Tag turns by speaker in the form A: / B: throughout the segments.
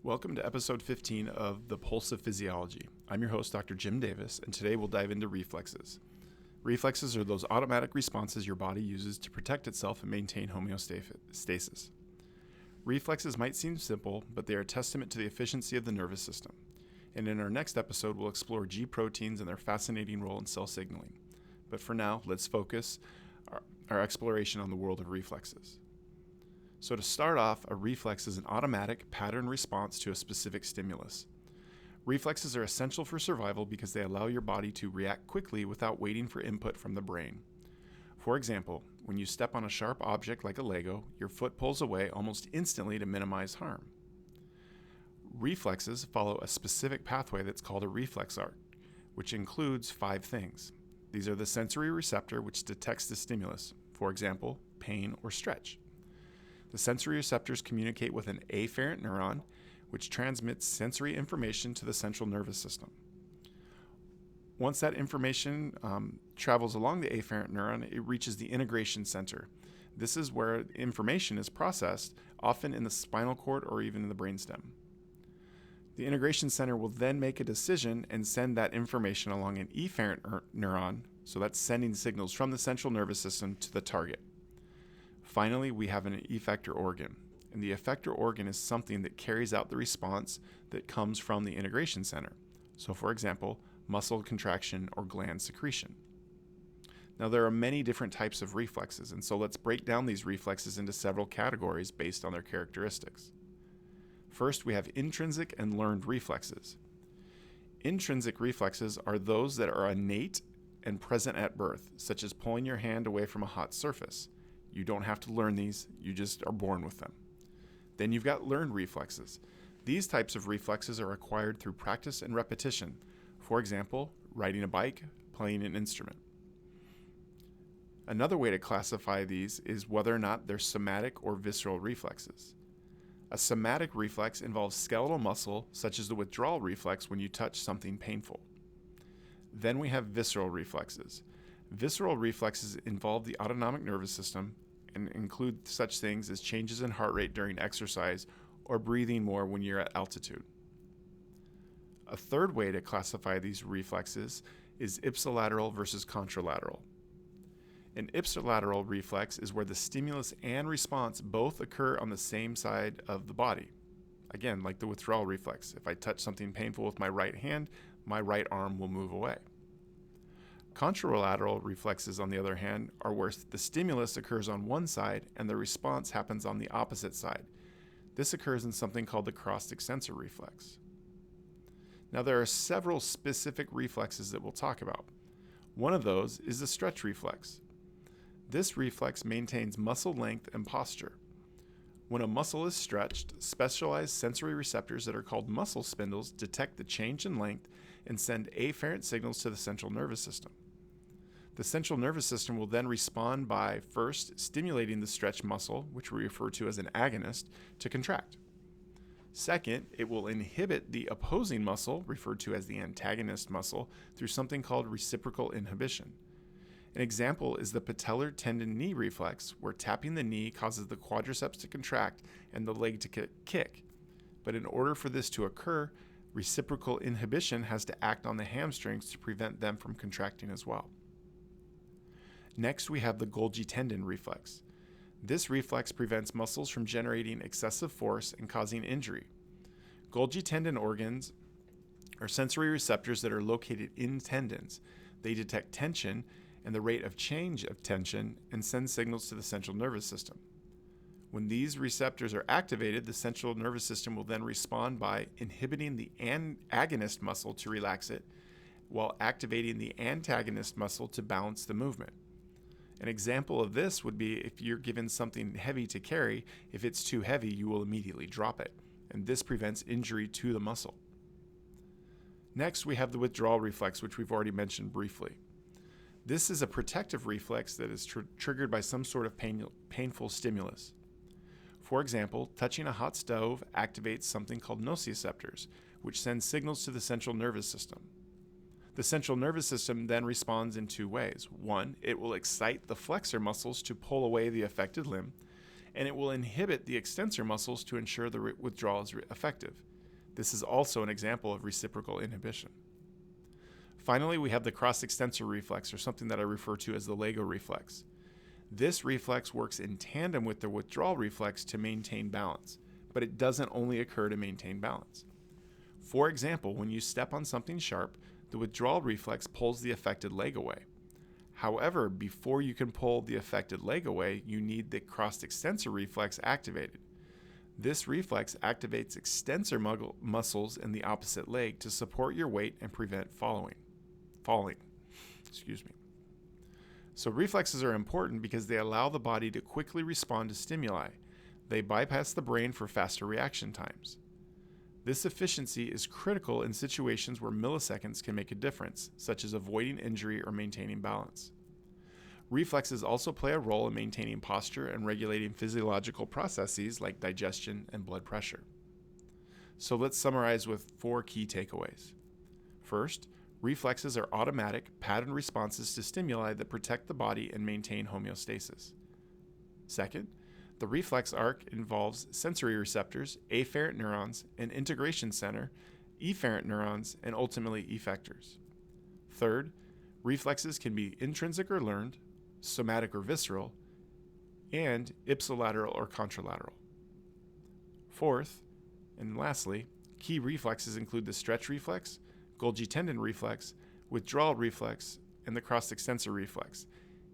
A: Welcome to episode 15 of The Pulse of Physiology. I'm your host, Dr. Jim Davis, and today we'll dive into reflexes. Reflexes are those automatic responses your body uses to protect itself and maintain homeostasis. Reflexes might seem simple, but they are a testament to the efficiency of the nervous system. And in our next episode, we'll explore G proteins and their fascinating role in cell signaling. But for now, let's focus our exploration on the world of reflexes. So to start off, a reflex is an automatic pattern response to a specific stimulus. Reflexes are essential for survival because they allow your body to react quickly without waiting for input from the brain. For example, when you step on a sharp object like a Lego, your foot pulls away almost instantly to minimize harm. Reflexes follow a specific pathway that's called a reflex arc, which includes 5 things. These are the sensory receptor, which detects the stimulus, for example, pain or stretch. The sensory receptors communicate with an afferent neuron, which transmits sensory information to the central nervous system. Once that information travels along the afferent neuron, it reaches the integration center. This is where information is processed, often in the spinal cord or even in the brainstem. The integration center will then make a decision and send that information along an efferent neuron, so that's sending signals from the central nervous system to the target. Finally, we have an effector organ, and the effector organ is something that carries out the response that comes from the integration center. So for example, muscle contraction or gland secretion. Now there are many different types of reflexes, and so let's break down these reflexes into several categories based on their characteristics. First, we have intrinsic and learned reflexes. Intrinsic reflexes are those that are innate and present at birth, such as pulling your hand away from a hot surface. You don't have to learn these, you just are born with them. Then you've got learned reflexes. These types of reflexes are acquired through practice and repetition. For example, riding a bike, playing an instrument. Another way to classify these is whether or not they're somatic or visceral reflexes. A somatic reflex involves skeletal muscle, such as the withdrawal reflex when you touch something painful. Then we have visceral reflexes. Visceral reflexes involve the autonomic nervous system and include such things as changes in heart rate during exercise or breathing more when you're at altitude. A third way to classify these reflexes is ipsilateral versus contralateral. An ipsilateral reflex is where the stimulus and response both occur on the same side of the body. Again, like the withdrawal reflex. If I touch something painful with my right hand, my right arm will move away. Contralateral reflexes, on the other hand, are where the stimulus occurs on one side and the response happens on the opposite side. This occurs in something called the crossed-extensor reflex. Now, there are several specific reflexes that we'll talk about. One of those is the stretch reflex. This reflex maintains muscle length and posture. When a muscle is stretched, specialized sensory receptors that are called muscle spindles detect the change in length and send afferent signals to the central nervous system. The central nervous system will then respond by first stimulating the stretched muscle, which we refer to as an agonist, to contract. Second, it will inhibit the opposing muscle, referred to as the antagonist muscle, through something called reciprocal inhibition. An example is the patellar tendon knee reflex, where tapping the knee causes the quadriceps to contract and the leg to kick. But in order for this to occur, reciprocal inhibition has to act on the hamstrings to prevent them from contracting as well. Next, we have the Golgi tendon reflex. This reflex prevents muscles from generating excessive force and causing injury. Golgi tendon organs are sensory receptors that are located in tendons. They detect tension and the rate of change of tension and send signals to the central nervous system. When these receptors are activated, the central nervous system will then respond by inhibiting the agonist muscle to relax it, while activating the antagonist muscle to balance the movement. An example of this would be if you're given something heavy to carry, if it's too heavy, you will immediately drop it, and this prevents injury to the muscle. Next, we have the withdrawal reflex, which we've already mentioned briefly. This is a protective reflex that is triggered by some sort of painful stimulus. For example, touching a hot stove activates something called nociceptors, which send signals to the central nervous system. The central nervous system then responds in 2 ways. One, it will excite the flexor muscles to pull away the affected limb, and it will inhibit the extensor muscles to ensure the withdrawal is effective. This is also an example of reciprocal inhibition. Finally, we have the crossed-extensor reflex, or something that I refer to as the Lego reflex. This reflex works in tandem with the withdrawal reflex to maintain balance, but it doesn't only occur to maintain balance. For example, when you step on something sharp, the withdrawal reflex pulls the affected leg away. However, before you can pull the affected leg away, you need the crossed-extensor reflex activated. This reflex activates extensor muscles in the opposite leg to support your weight and prevent falling. So reflexes are important because they allow the body to quickly respond to stimuli. They bypass the brain for faster reaction times. This efficiency is critical in situations where milliseconds can make a difference, such as avoiding injury or maintaining balance. Reflexes also play a role in maintaining posture and regulating physiological processes like digestion and blood pressure. So let's summarize with 4 key takeaways. First, reflexes are automatic, patterned responses to stimuli that protect the body and maintain homeostasis. Second, the reflex arc involves sensory receptors, afferent neurons, an integration center, efferent neurons, and ultimately effectors. Third, reflexes can be intrinsic or learned, somatic or visceral, and ipsilateral or contralateral. Fourth, and lastly, key reflexes include the stretch reflex, Golgi tendon reflex, withdrawal reflex, and the crossed-extensor reflex,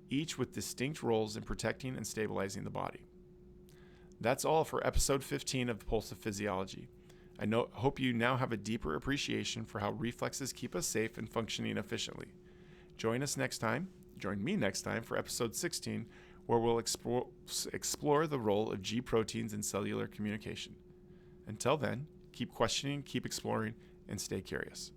A: each with distinct roles in protecting and stabilizing the body. That's all for episode 15 of Pulse of Physiology. I hope you now have a deeper appreciation for how reflexes keep us safe and functioning efficiently. Join me next time for episode 16, where we'll explore the role of G proteins in cellular communication. Until then, keep questioning, keep exploring, and stay curious.